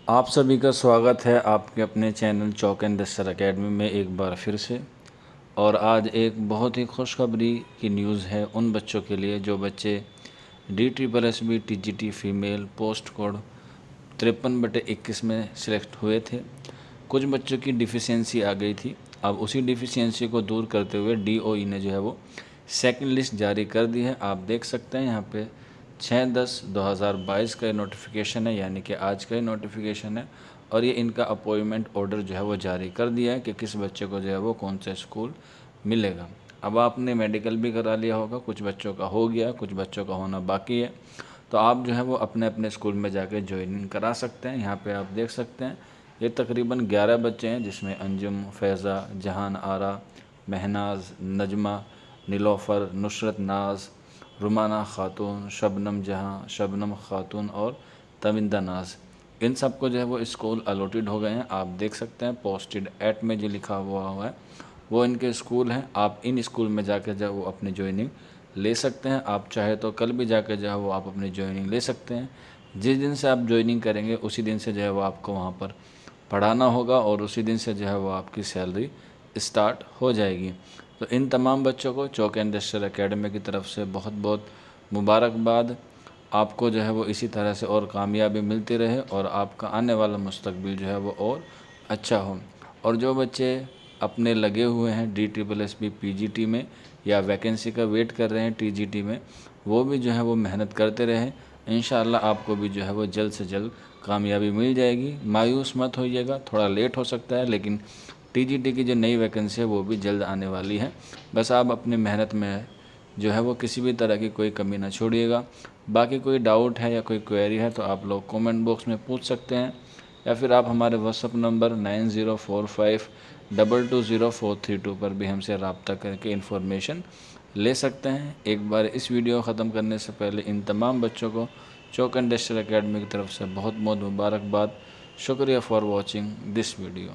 आप सभी का स्वागत है आपके अपने चैनल चौक एंड दस्तर एकेडमी में एक बार फिर से। और आज एक बहुत ही खुशखबरी की न्यूज़ है उन बच्चों के लिए जो बच्चे DSSB TGT female post code 53/21 में सिलेक्ट हुए थे। कुछ बच्चों की डिफिशियंसी आ गई थी। अब उसी डिफिशियंसी को दूर करते हुए DOE ने जो है वो सेकंड लिस्ट जारी कर दी है। आप देख सकते हैं यहाँ पे 6/10/2022 का नोटिफिकेशन है, यानी कि आज का ही नोटिफिकेशन है। और ये इनका अपॉइंटमेंट ऑर्डर जो है वो जारी कर दिया है कि किस बच्चे को जो है वो कौन सा स्कूल मिलेगा। अब आपने मेडिकल भी करा लिया होगा, कुछ बच्चों का हो गया, कुछ बच्चों का होना बाकी है। तो आप जो है वो अपने अपने स्कूल में जाके ज्वाइनिंग करा सकते हैं। यहाँ पे आप देख सकते हैं ये तकरीबन 11 बच्चे हैं, जिसमें अंजुम, फैज़ा, जहान आरा, महनाज, नजमा, नीलोफ़र, नुसरत नाज, रुमाना खातून, शबनम जहां, शबनम खातून और तविंदा नाज। इन सबको जो है वो स्कूल अलॉटेड हो गए हैं। आप देख सकते हैं पोस्टेड एट में जो लिखा हुआ है वो इनके स्कूल हैं। आप इन स्कूल में जाकर जो है वो अपनी ज्वाइनिंग ले सकते हैं। आप चाहे तो कल भी जाकर जो है वो आप अपनी ज्वाइनिंग ले सकते हैं। जिस दिन से आप ज्वाइनिंग करेंगे उसी दिन से जो है वो आपको वहाँ पर पढ़ाना होगा और उसी दिन से जो है वो आपकी सैलरी स्टार्ट हो जाएगी। तो इन तमाम बच्चों को चौक एंड दस्तर एकेडमी की तरफ से बहुत बहुत मुबारकबाद। आपको जो है वो इसी तरह से और कामयाबी मिलती रहे और आपका आने वाला मुस्तकबिल जो है वो और अच्छा हो। और जो बच्चे अपने लगे हुए हैं DSSB PGT में या वैकेंसी का वेट कर रहे हैं TGT में, वो भी जो है वो मेहनत करते रहें। इंशाअल्लाह आपको भी जो है वो जल्द से जल्द कामयाबी मिल जाएगी। मायूस मत होइएगा, थोड़ा लेट हो सकता है, लेकिन TGT की जो नई वैकेंसी है वो भी जल्द आने वाली है। बस आप अपनी मेहनत में जो है वो किसी भी तरह की कोई कमी ना छोड़िएगा। बाकी कोई डाउट है या कोई क्वेरी है तो आप लोग कमेंट बॉक्स में पूछ सकते हैं, या फिर आप हमारे व्हाट्सअप नंबर 9045220432 पर भी हमसे रब्ता करके इन्फॉर्मेशन ले सकते हैं। एक बार इस वीडियो ख़त्म करने से पहले इन तमाम बच्चों को चौक एंड दस्तर एकेडमी की तरफ से बहुत बहुत मुबारकबाद। शुक्रिया फॉर वॉचिंग दिस वीडियो।